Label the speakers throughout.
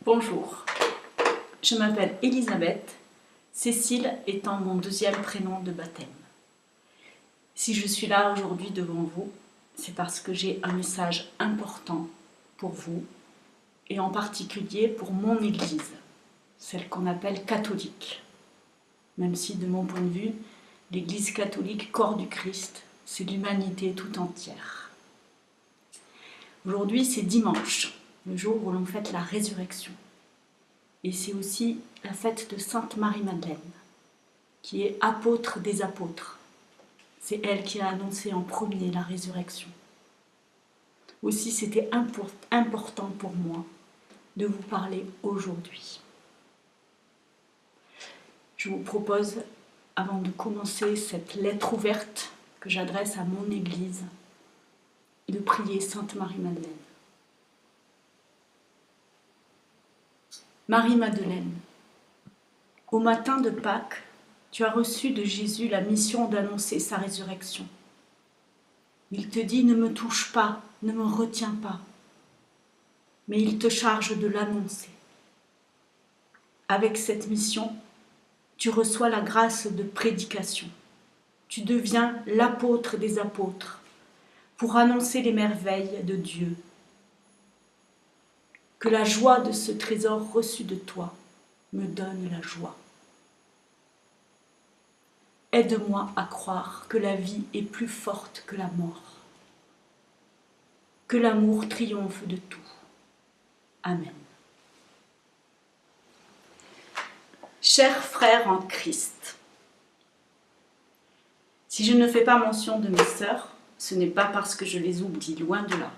Speaker 1: Bonjour, je m'appelle Elisabeth, Cécile étant mon deuxième prénom de baptême. Si je suis là aujourd'hui devant vous, c'est parce que j'ai un message important pour vous et en particulier pour mon Église, celle qu'on appelle catholique. Même si de mon point de vue, l'Église catholique, corps du Christ, c'est l'humanité tout entière. Aujourd'hui, c'est dimanche, le jour où l'on fête la résurrection. Et c'est aussi la fête de Sainte Marie-Madeleine, qui est apôtre des apôtres. C'est elle qui a annoncé en premier la résurrection. Aussi, c'était important pour moi de vous parler aujourd'hui. Je vous propose, avant de commencer cette lettre ouverte que j'adresse à mon Église, de prier Sainte Marie-Madeleine. Marie-Madeleine, au matin de Pâques, tu as reçu de Jésus la mission d'annoncer sa résurrection. Il te dit « Ne me touche pas, ne me retiens pas », mais il te charge de l'annoncer. Avec cette mission, tu reçois la grâce de prédication. Tu deviens l'apôtre des apôtres pour annoncer les merveilles de Dieu. Que la joie de ce trésor reçu de toi me donne la joie. Aide-moi à croire que la vie est plus forte que la mort. Que l'amour triomphe de tout. Amen. Chers frères en Christ, si je ne fais pas mention de mes sœurs, ce n'est pas parce que je les oublie, loin de là,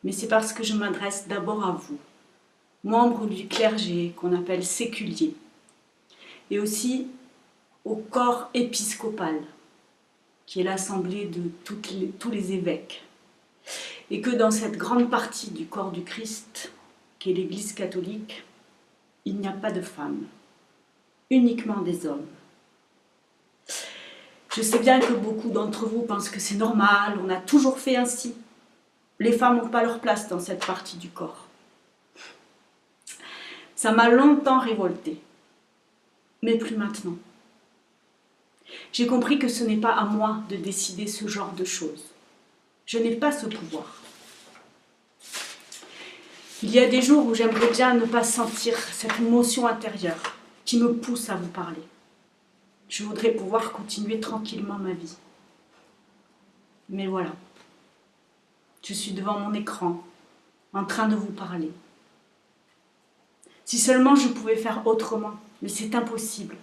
Speaker 1: mais c'est parce que je m'adresse d'abord à vous, membres du clergé qu'on appelle séculier, et aussi au corps épiscopal, qui est l'assemblée de tous les évêques, et que dans cette grande partie du corps du Christ, qui est l'Église catholique, il n'y a pas de femmes, uniquement des hommes. Je sais bien que beaucoup d'entre vous pensent que c'est normal, on a toujours fait ainsi. Les femmes n'ont pas leur place dans cette partie du corps. Ça m'a longtemps révoltée, mais plus maintenant. J'ai compris que ce n'est pas à moi de décider ce genre de choses. Je n'ai pas ce pouvoir. Il y a des jours où j'aimerais bien ne pas sentir cette émotion intérieure qui me pousse à vous parler. Je voudrais pouvoir continuer tranquillement ma vie. Mais voilà, je suis devant mon écran, en train de vous parler. Si seulement je pouvais faire autrement, mais c'est impossible.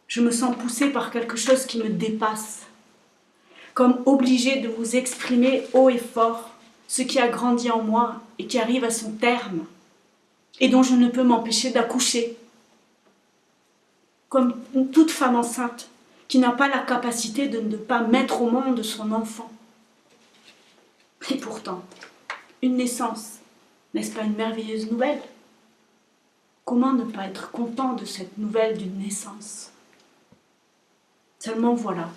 Speaker 1: Je me sens poussée par quelque chose qui me dépasse, comme obligée de vous exprimer haut et fort ce qui a grandi en moi et qui arrive à son terme, et dont je ne peux m'empêcher d'accoucher. Comme toute femme enceinte qui n'a pas la capacité de ne pas mettre au monde son enfant. Et pourtant, une naissance, n'est-ce pas une merveilleuse nouvelle? Comment ne pas être content de cette nouvelle d'une naissance? Seulement voilà,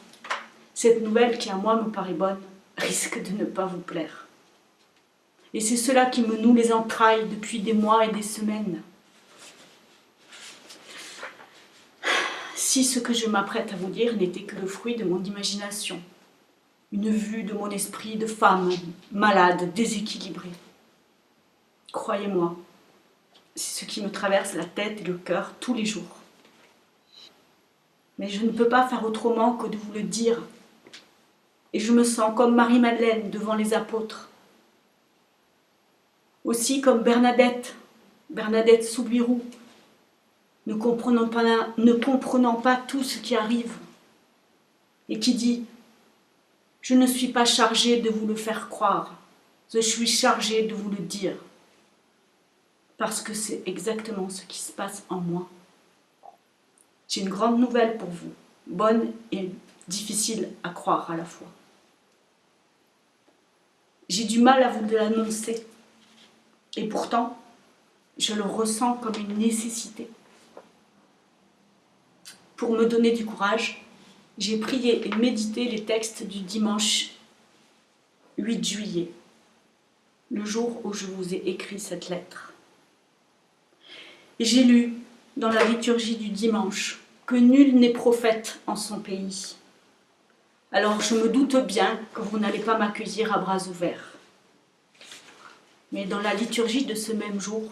Speaker 1: cette nouvelle qui à moi me paraît bonne, risque de ne pas vous plaire. Et c'est cela qui me noue les entrailles depuis des mois et des semaines. Si ce que je m'apprête à vous dire n'était que le fruit de mon imagination, une vue de mon esprit de femme malade, déséquilibrée. Croyez-moi, c'est ce qui me traverse la tête et le cœur tous les jours. Mais je ne peux pas faire autrement que de vous le dire. Et je me sens comme Marie-Madeleine devant les apôtres. Aussi comme Bernadette Soubirous, ne comprenant pas tout ce qui arrive, et qui dit « Je ne suis pas chargée de vous le faire croire, je suis chargée de vous le dire, parce que c'est exactement ce qui se passe en moi. » J'ai une grande nouvelle pour vous, bonne et difficile à croire à la fois. J'ai du mal à vous l'annoncer, et pourtant, je le ressens comme une nécessité. Pour me donner du courage, j'ai prié et médité les textes du dimanche 8 juillet, le jour où je vous ai écrit cette lettre. Et j'ai lu dans la liturgie du dimanche que nul n'est prophète en son pays. Alors je me doute bien que vous n'allez pas m'accueillir à bras ouverts. Mais dans la liturgie de ce même jour,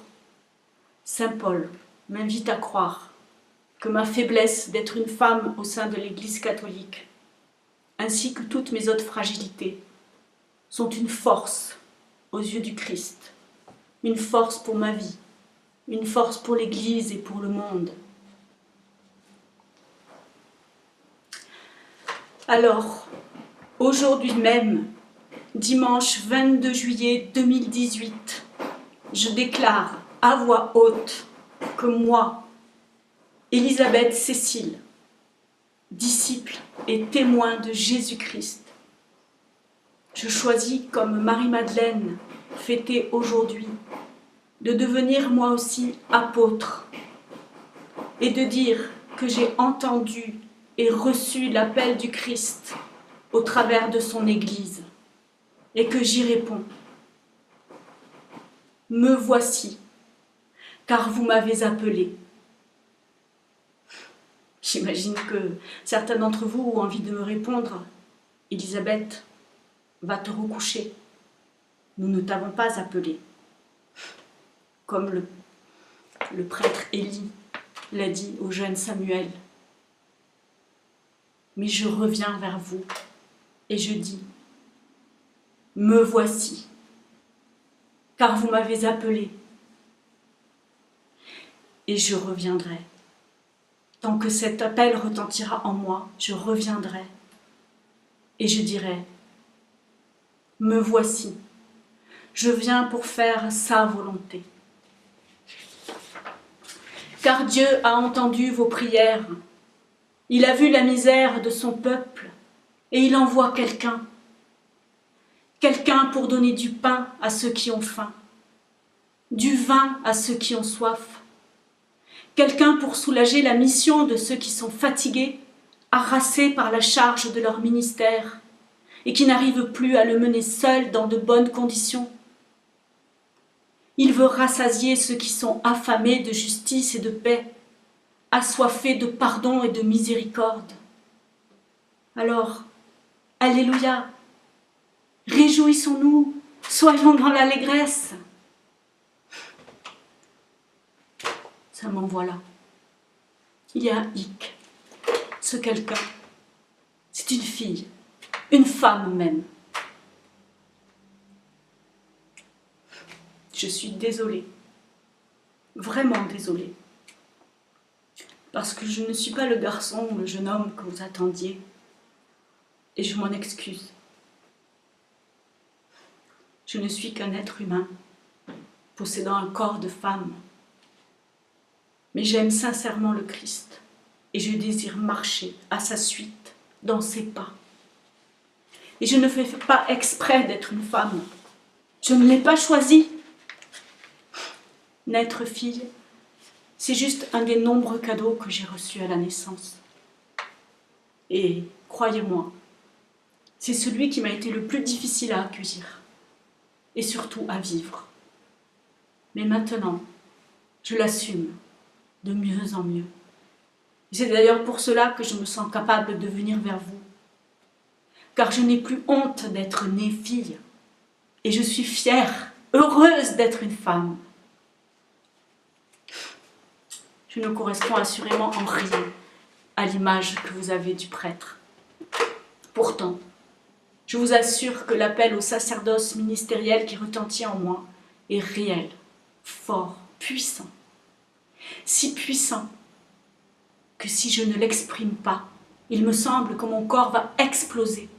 Speaker 1: saint Paul m'invite à croire que ma faiblesse d'être une femme au sein de l'Église catholique, ainsi que toutes mes autres fragilités, sont une force aux yeux du Christ, une force pour ma vie, une force pour l'Église et pour le monde. Alors, aujourd'hui même, dimanche 22 juillet 2018, je déclare à voix haute que moi, Élisabeth Cécile, disciple et témoin de Jésus-Christ, je choisis comme Marie-Madeleine, fêtée aujourd'hui, de devenir moi aussi apôtre et de dire que j'ai entendu et reçu l'appel du Christ au travers de son Église et que j'y réponds. Me voici, car vous m'avez appelé. J'imagine que certains d'entre vous ont envie de me répondre, Élisabeth, va te recoucher. Nous ne t'avons pas appelé. Comme le prêtre Élie l'a dit au jeune Samuel. Mais je reviens vers vous et je dis, me voici, car vous m'avez appelé. Et je reviendrai. Tant que cet appel retentira en moi, je reviendrai et je dirai, me voici, je viens pour faire sa volonté. Car Dieu a entendu vos prières, il a vu la misère de son peuple et il envoie quelqu'un pour donner du pain à ceux qui ont faim, du vin à ceux qui ont soif, quelqu'un pour soulager la mission de ceux qui sont fatigués, harassés par la charge de leur ministère et qui n'arrivent plus à le mener seuls dans de bonnes conditions. Il veut rassasier ceux qui sont affamés de justice et de paix, assoiffés de pardon et de miséricorde. Alors, alléluia, réjouissons-nous, soyons dans l'allégresse. Ça m'envoie là. Il y a un hic. Ce quelqu'un, c'est une fille, une femme même. Je suis désolée, vraiment désolée, parce que je ne suis pas le garçon ou le jeune homme que vous attendiez, et je m'en excuse. Je ne suis qu'un être humain, possédant un corps de femme, mais j'aime sincèrement le Christ, et je désire marcher à sa suite, dans ses pas. Et je ne fais pas exprès d'être une femme, je ne l'ai pas choisi. Naître fille, c'est juste un des nombreux cadeaux que j'ai reçus à la naissance. Et croyez-moi, c'est celui qui m'a été le plus difficile à accueillir et surtout à vivre. Mais maintenant, je l'assume de mieux en mieux. Et c'est d'ailleurs pour cela que je me sens capable de venir vers vous. Car je n'ai plus honte d'être née fille. Et je suis fière, heureuse d'être une femme. Je ne corresponds assurément en rien à l'image que vous avez du prêtre. Pourtant, je vous assure que l'appel au sacerdoce ministériel qui retentit en moi est réel, fort, puissant. Si puissant que si je ne l'exprime pas, il me semble que mon corps va exploser.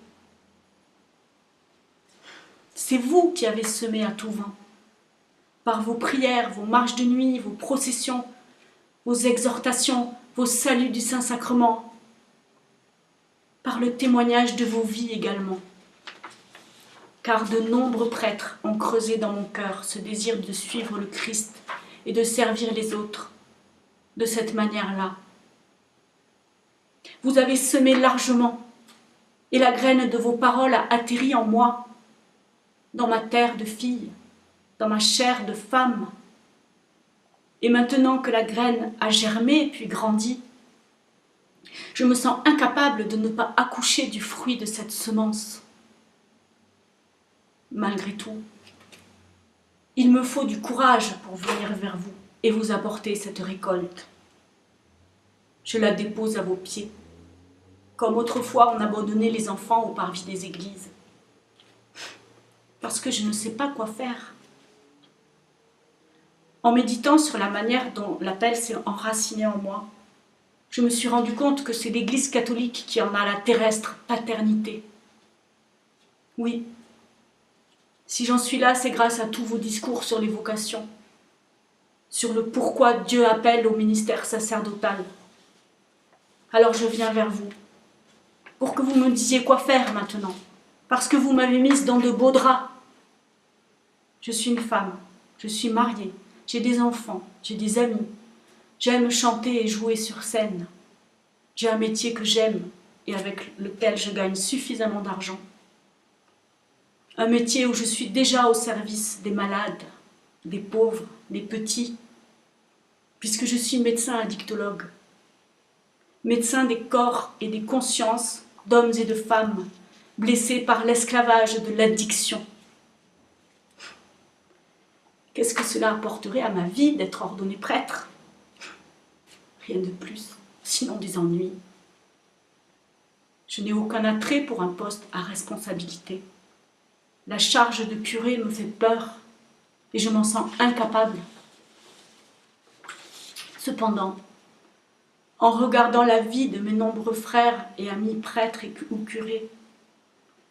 Speaker 1: C'est vous qui avez semé à tout vent, par vos prières, vos marches de nuit, vos processions, vos exhortations, vos saluts du Saint-Sacrement, par le témoignage de vos vies également. Car de nombreux prêtres ont creusé dans mon cœur ce désir de suivre le Christ et de servir les autres de cette manière-là. Vous avez semé largement et la graine de vos paroles a atterri en moi, dans ma terre de fille, dans ma chair de femme. Et maintenant que la graine a germé puis grandi, je me sens incapable de ne pas accoucher du fruit de cette semence. Malgré tout, il me faut du courage pour venir vers vous et vous apporter cette récolte. Je la dépose à vos pieds, comme autrefois on abandonnait les enfants au parvis des églises. Parce que je ne sais pas quoi faire. En méditant sur la manière dont l'appel s'est enraciné en moi, je me suis rendu compte que c'est l'Église catholique qui en a la terrestre paternité. Oui, si j'en suis là, c'est grâce à tous vos discours sur les vocations, sur le pourquoi Dieu appelle au ministère sacerdotal. Alors je viens vers vous, pour que vous me disiez quoi faire maintenant, parce que vous m'avez mise dans de beaux draps. Je suis une femme, je suis mariée, j'ai des enfants, j'ai des amis, j'aime chanter et jouer sur scène. J'ai un métier que j'aime et avec lequel je gagne suffisamment d'argent. Un métier où je suis déjà au service des malades, des pauvres, des petits, puisque je suis médecin addictologue. Médecin des corps et des consciences d'hommes et de femmes blessés par l'esclavage de l'addiction. Qu'est-ce que cela apporterait à ma vie d'être ordonné prêtre? Rien de plus, sinon des ennuis. Je n'ai aucun attrait pour un poste à responsabilité. La charge de curé me fait peur et je m'en sens incapable. Cependant, en regardant la vie de mes nombreux frères et amis prêtres ou curés,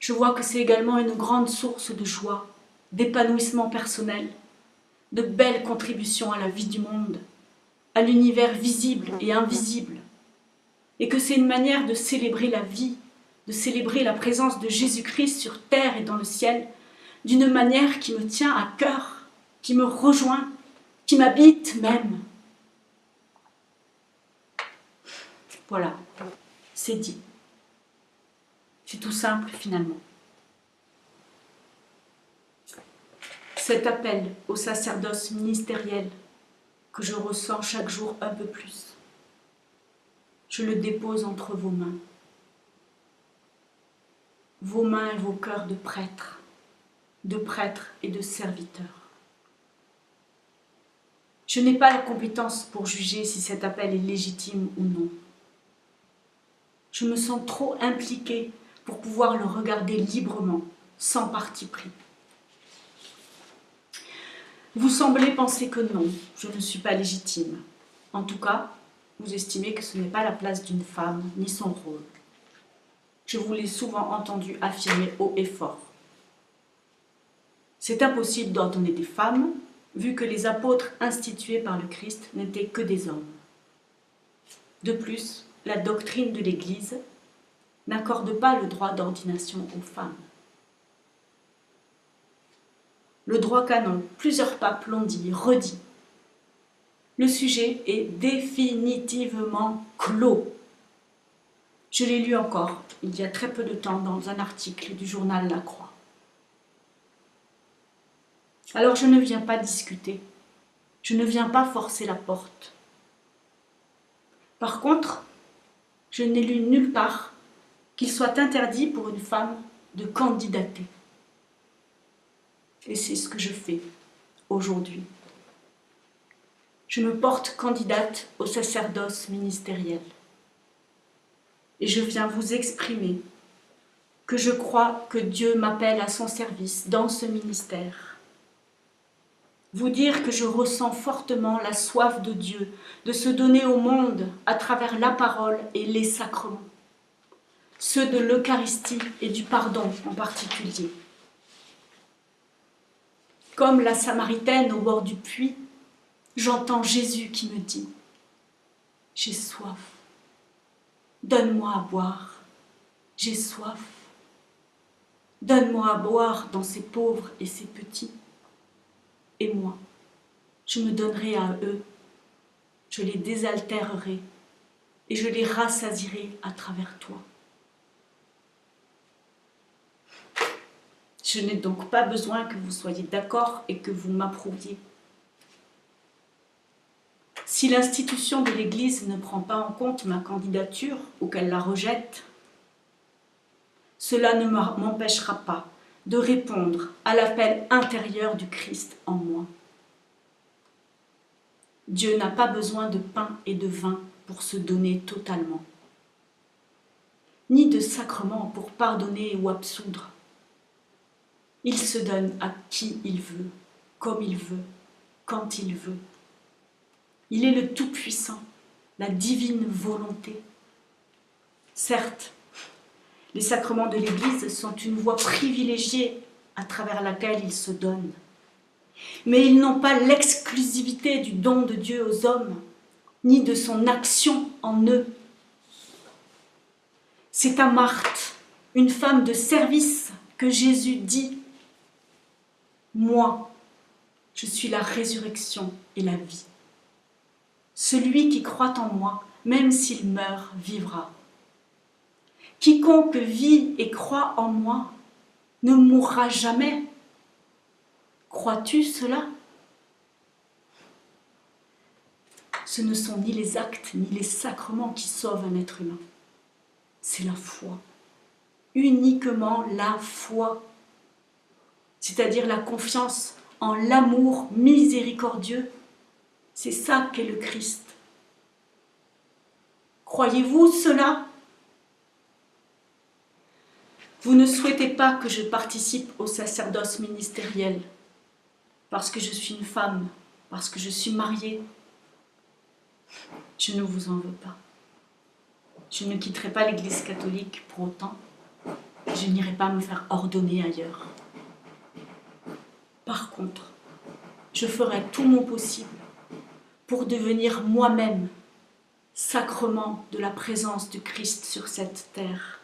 Speaker 1: je vois que c'est également une grande source de joie, d'épanouissement personnel, de belles contributions à la vie du monde, à l'univers visible et invisible, et que c'est une manière de célébrer la vie, de célébrer la présence de Jésus-Christ sur terre et dans le ciel, d'une manière qui me tient à cœur, qui me rejoint, qui m'habite même. Voilà, c'est dit. C'est tout simple finalement. Cet appel au sacerdoce ministériel que je ressens chaque jour un peu plus, je le dépose entre vos mains. Vos mains et vos cœurs de prêtres et de serviteurs. Je n'ai pas la compétence pour juger si cet appel est légitime ou non. Je me sens trop impliquée pour pouvoir le regarder librement, sans parti pris. Vous semblez penser que non, je ne suis pas légitime. En tout cas, vous estimez que ce n'est pas la place d'une femme, ni son rôle. Je vous l'ai souvent entendu affirmer haut et fort. C'est impossible d'ordonner des femmes, vu que les apôtres institués par le Christ n'étaient que des hommes. De plus, la doctrine de l'Église n'accorde pas le droit d'ordination aux femmes. Le droit canon, plusieurs papes l'ont dit, redit. Le sujet est définitivement clos. Je l'ai lu encore, il y a très peu de temps, dans un article du journal La Croix. Alors je ne viens pas discuter, je ne viens pas forcer la porte. Par contre, je n'ai lu nulle part qu'il soit interdit pour une femme de candidater. Et c'est ce que je fais aujourd'hui. Je me porte candidate au sacerdoce ministériel. Et je viens vous exprimer que je crois que Dieu m'appelle à son service dans ce ministère. Vous dire que je ressens fortement la soif de Dieu de se donner au monde à travers la parole et les sacrements, ceux de l'Eucharistie et du pardon en particulier. Comme la Samaritaine au bord du puits, j'entends Jésus qui me dit « J'ai soif, donne-moi à boire, j'ai soif, donne-moi à boire dans ces pauvres et ces petits. Et moi, je me donnerai à eux, je les désaltérerai et je les rassasierai à travers toi. » Je n'ai donc pas besoin que vous soyez d'accord et que vous m'approuviez. Si l'institution de l'Église ne prend pas en compte ma candidature ou qu'elle la rejette, cela ne m'empêchera pas de répondre à l'appel intérieur du Christ en moi. Dieu n'a pas besoin de pain et de vin pour se donner totalement, ni de sacrements pour pardonner ou absoudre. Il se donne à qui il veut, comme il veut, quand il veut. Il est le Tout-Puissant, la divine volonté. Certes, les sacrements de l'Église sont une voie privilégiée à travers laquelle il se donne. Mais ils n'ont pas l'exclusivité du don de Dieu aux hommes, ni de son action en eux. C'est à Marthe, une femme de service, que Jésus dit « Moi, je suis la résurrection et la vie. Celui qui croit en moi, même s'il meurt, vivra. Quiconque vit et croit en moi ne mourra jamais. Crois-tu cela ? Ce ne sont ni les actes ni les sacrements qui sauvent un être humain. C'est la foi. Uniquement la foi. C'est-à-dire la confiance en l'amour miséricordieux. C'est ça qu'est le Christ. Croyez-vous cela ? Vous ne souhaitez pas que je participe au sacerdoce ministériel parce que je suis une femme, parce que je suis mariée. Je ne vous en veux pas. Je ne quitterai pas l'Église catholique pour autant. Je n'irai pas me faire ordonner ailleurs. Par contre, je ferai tout mon possible pour devenir moi-même sacrement de la présence du Christ sur cette terre,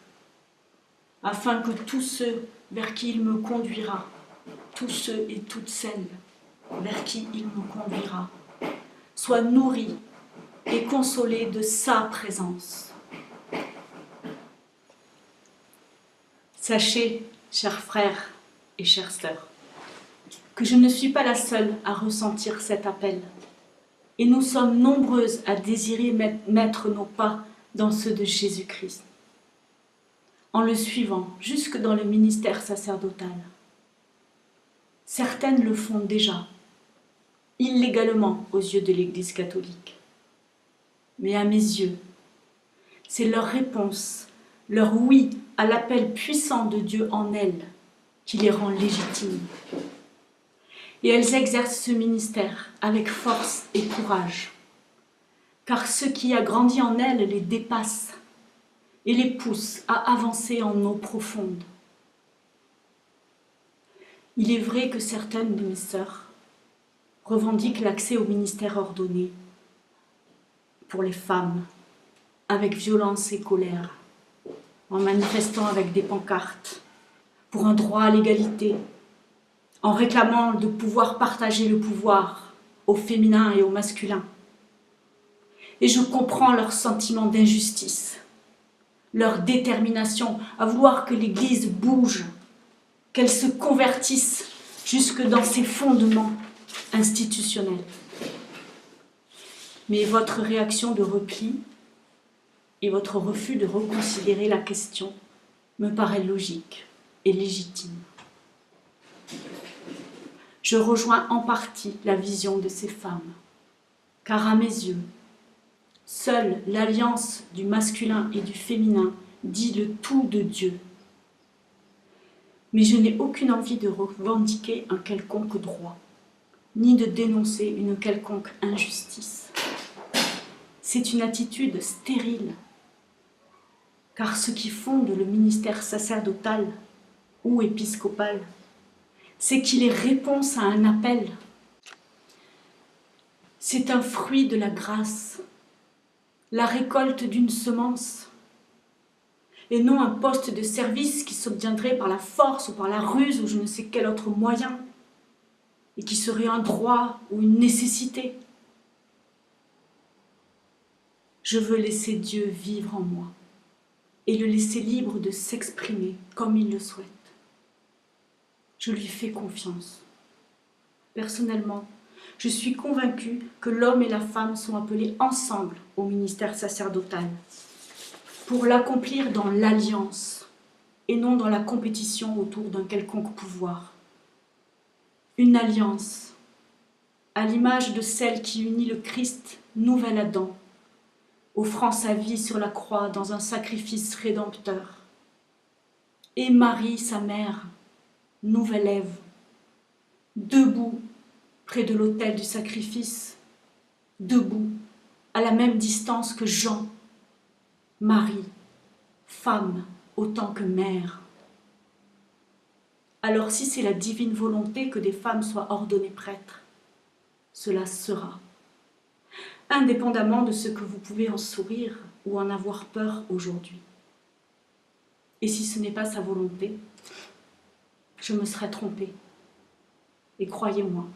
Speaker 1: afin que tous ceux vers qui il me conduira, tous ceux et toutes celles vers qui il me conduira, soient nourris et consolés de sa présence. Sachez, chers frères et chères sœurs, que je ne suis pas la seule à ressentir cet appel, et nous sommes nombreuses à désirer mettre nos pas dans ceux de Jésus-Christ, en le suivant jusque dans le ministère sacerdotal. Certaines le font déjà, illégalement aux yeux de l'Église catholique. Mais à mes yeux, c'est leur réponse, leur oui à l'appel puissant de Dieu en elles qui les rend légitimes. Et elles exercent ce ministère avec force et courage, car ce qui a grandi en elles les dépasse et les pousse à avancer en eau profonde. Il est vrai que certaines de mes sœurs revendiquent l'accès au ministère ordonné pour les femmes, avec violence et colère, en manifestant avec des pancartes pour un droit à l'égalité, en réclamant de pouvoir partager le pouvoir au féminin et au masculin. Et je comprends leur sentiment d'injustice, leur détermination à vouloir que l'Église bouge, qu'elle se convertisse jusque dans ses fondements institutionnels. Mais votre réaction de repli et votre refus de reconsidérer la question me paraît logique et légitime. Je rejoins en partie la vision de ces femmes, car à mes yeux, seule l'alliance du masculin et du féminin dit le tout de Dieu. Mais je n'ai aucune envie de revendiquer un quelconque droit, ni de dénoncer une quelconque injustice. C'est une attitude stérile, car ce qui fonde le ministère sacerdotal ou épiscopal, c'est qu'il est réponse à un appel. C'est un fruit de la grâce, la récolte d'une semence, et non un poste de service qui s'obtiendrait par la force ou par la ruse ou je ne sais quel autre moyen, et qui serait un droit ou une nécessité. Je veux laisser Dieu vivre en moi et le laisser libre de s'exprimer comme il le souhaite. Je lui fais confiance. Personnellement, Je suis convaincue que l'homme et la femme sont appelés ensemble au ministère sacerdotal pour l'accomplir dans l'alliance et non dans la compétition autour d'un quelconque pouvoir. Une alliance à l'image de celle qui unit le Christ, nouvel Adam, offrant sa vie sur la croix dans un sacrifice rédempteur, et Marie, sa mère, nouvelle Ève, debout près de l'autel du sacrifice, debout à la même distance que Jean, Marie, femme autant que mère. Alors si c'est la divine volonté que des femmes soient ordonnées prêtres, cela sera, indépendamment de ce que vous pouvez en sourire ou en avoir peur aujourd'hui. Et si ce n'est pas sa volonté, je me serai trompée. Et croyez-moi,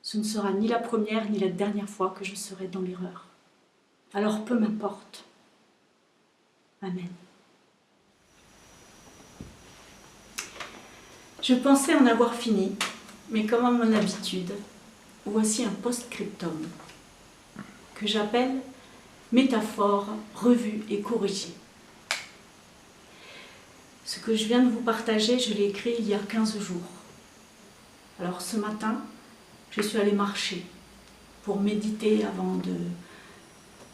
Speaker 1: ce ne sera ni la première ni la dernière fois que je serai dans l'erreur. Alors peu m'importe. Amen. Je pensais en avoir fini, mais comme à mon habitude, voici un post-scriptum que j'appelle métaphore revue et corrigée. Ce que je viens de vous partager, je l'ai écrit il y a 15 jours. Alors ce matin, je suis allée marcher pour méditer avant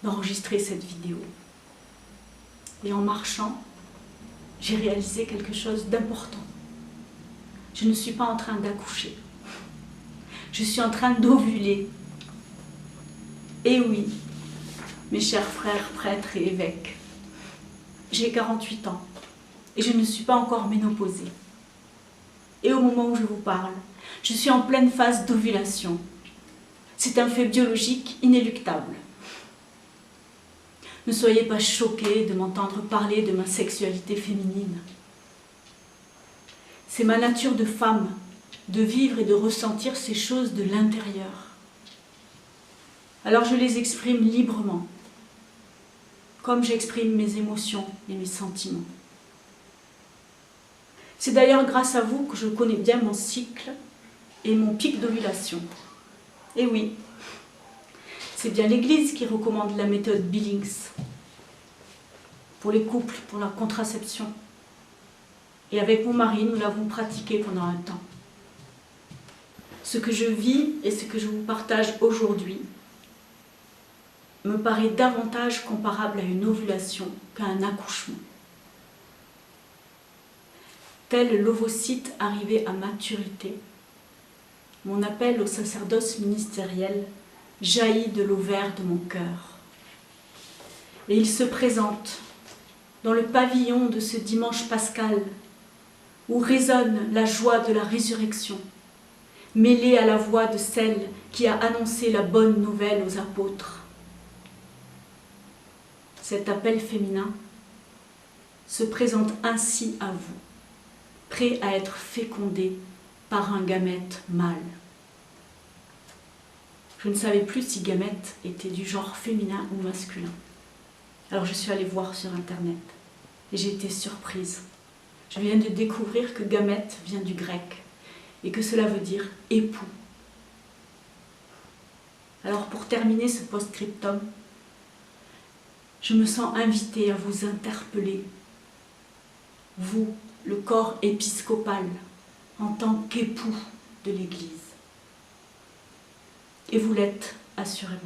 Speaker 1: d'enregistrer cette vidéo. Et en marchant, j'ai réalisé quelque chose d'important. Je ne suis pas en train d'accoucher. Je suis en train d'ovuler. Et oui, mes chers frères, prêtres et évêques, j'ai 48 ans et je ne suis pas encore ménopausée. Et au moment où je vous parle, je suis en pleine phase d'ovulation. C'est un fait biologique inéluctable. Ne soyez pas choqués de m'entendre parler de ma sexualité féminine. C'est ma nature de femme de vivre et de ressentir ces choses de l'intérieur. Alors je les exprime librement, comme j'exprime mes émotions et mes sentiments. C'est d'ailleurs grâce à vous que je connais bien mon cycle et mon pic d'ovulation. Et oui, c'est bien l'Église qui recommande la méthode Billings pour les couples, pour la contraception. Et avec mon mari, nous l'avons pratiquée pendant un temps. Ce que je vis et ce que je vous partage aujourd'hui me paraît davantage comparable à une ovulation qu'à un accouchement. Tel l'ovocyte arrivé à maturité, mon appel au sacerdoce ministériel jaillit de l'ovaire de mon cœur. Et il se présente dans le pavillon de ce dimanche pascal où résonne la joie de la résurrection, mêlée à la voix de celle qui a annoncé la bonne nouvelle aux apôtres. Cet appel féminin se présente ainsi à vous, prêt à être fécondé par un gamète mâle. Je ne savais plus si gamète était du genre féminin ou masculin. Alors je suis allée voir sur internet et j'ai été surprise. Je viens de découvrir que gamète vient du grec et que cela veut dire époux. Alors pour terminer ce post-scriptum, je me sens invitée à vous interpeller, vous, le corps épiscopal, en tant qu'époux de l'Église. Et vous l'êtes assurément.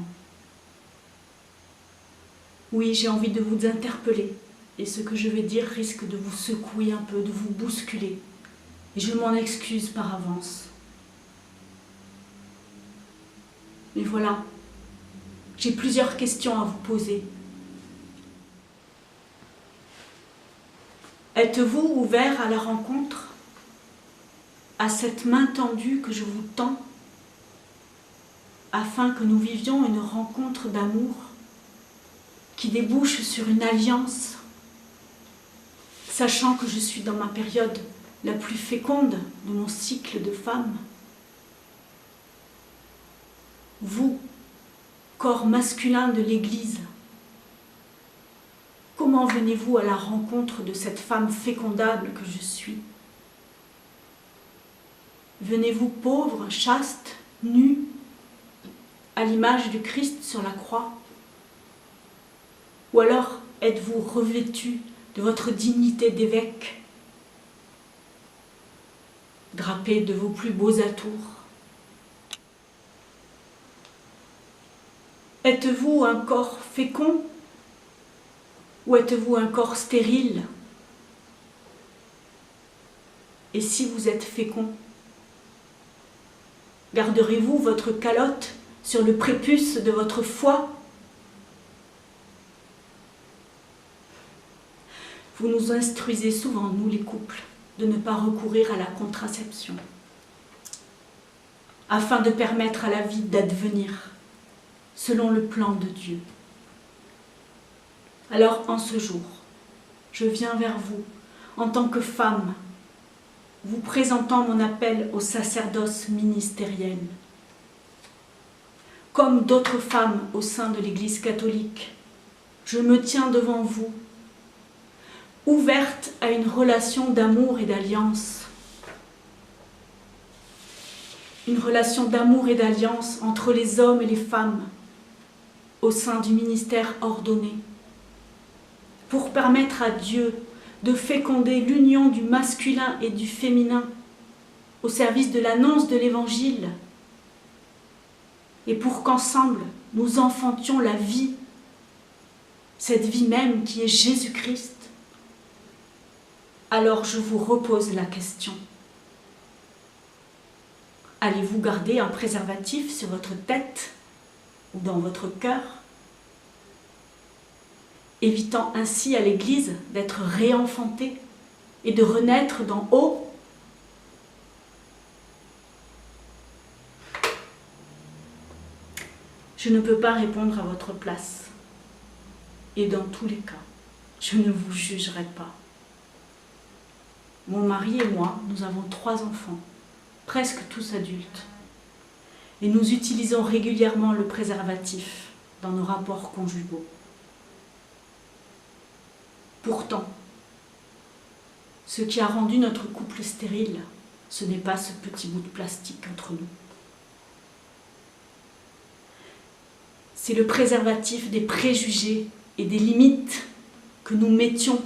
Speaker 1: Oui, j'ai envie de vous interpeller, et ce que je vais dire risque de vous secouer un peu, de vous bousculer, et je m'en excuse par avance. Mais voilà, j'ai plusieurs questions à vous poser. Êtes-vous ouvert à la rencontre, à cette main tendue que je vous tends, afin que nous vivions une rencontre d'amour qui débouche sur une alliance, sachant que je suis dans ma période la plus féconde de mon cycle de femme? Vous, corps masculin de l'Église, comment venez-vous à la rencontre de cette femme fécondable que je suis? Venez-vous pauvre, chaste, nue, à l'image du Christ sur la croix? Ou alors êtes-vous revêtu de votre dignité d'évêque, drapé de vos plus beaux atours? Êtes-vous un corps fécond ou êtes-vous un corps stérile? Et si vous êtes fécond, garderez-vous votre calotte sur le prépuce de votre foi? Vous nous instruisez souvent, nous les couples, de ne pas recourir à la contraception, afin de permettre à la vie d'advenir selon le plan de Dieu. Alors en ce jour, je viens vers vous en tant que femme, vous présentant mon appel au sacerdoce ministériel. Comme d'autres femmes au sein de l'Église catholique, je me tiens devant vous, ouverte à une relation d'amour et d'alliance. Une relation d'amour et d'alliance entre les hommes et les femmes au sein du ministère ordonné, pour permettre à Dieu de féconder l'union du masculin et du féminin au service de l'annonce de l'Évangile, et pour qu'ensemble nous enfantions la vie, cette vie même qui est Jésus-Christ. Alors je vous repose la question. Allez-vous garder un préservatif sur votre tête ou dans votre cœur, évitant ainsi à l'Église d'être réenfantée et de renaître d'en haut? Je ne peux pas répondre à votre place. Et dans tous les cas, je ne vous jugerai pas. Mon mari et moi, nous avons 3 enfants, presque tous adultes. Et nous utilisons régulièrement le préservatif dans nos rapports conjugaux. Pourtant, ce qui a rendu notre couple stérile, ce n'est pas ce petit bout de plastique entre nous. C'est le préservatif des préjugés et des limites que nous mettions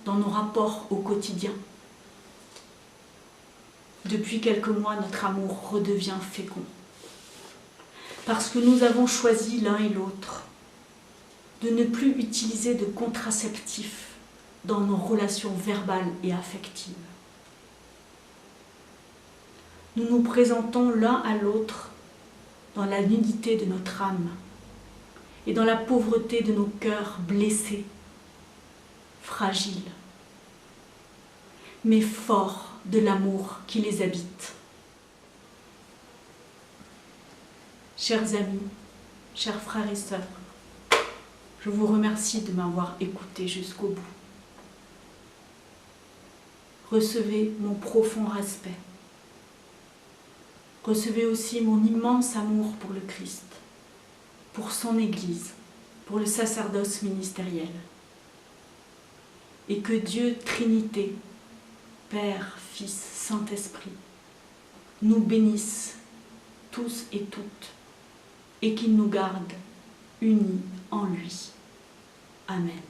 Speaker 1: dans nos rapports au quotidien. Depuis quelques mois, notre amour redevient fécond. Parce que nous avons choisi l'un et l'autre de ne plus utiliser de contraceptifs dans nos relations verbales et affectives. Nous nous présentons l'un à l'autre dans la nudité de notre âme et dans la pauvreté de nos cœurs blessés, fragiles, mais forts de l'amour qui les habite. Chers amis, chers frères et sœurs, je vous remercie de m'avoir écouté jusqu'au bout. Recevez mon profond respect. Recevez aussi mon immense amour pour le Christ, pour son Église, pour le sacerdoce ministériel. Et que Dieu, Trinité, Père, Fils, Saint-Esprit, nous bénisse tous et toutes, et qu'il nous garde unis en lui. Amen.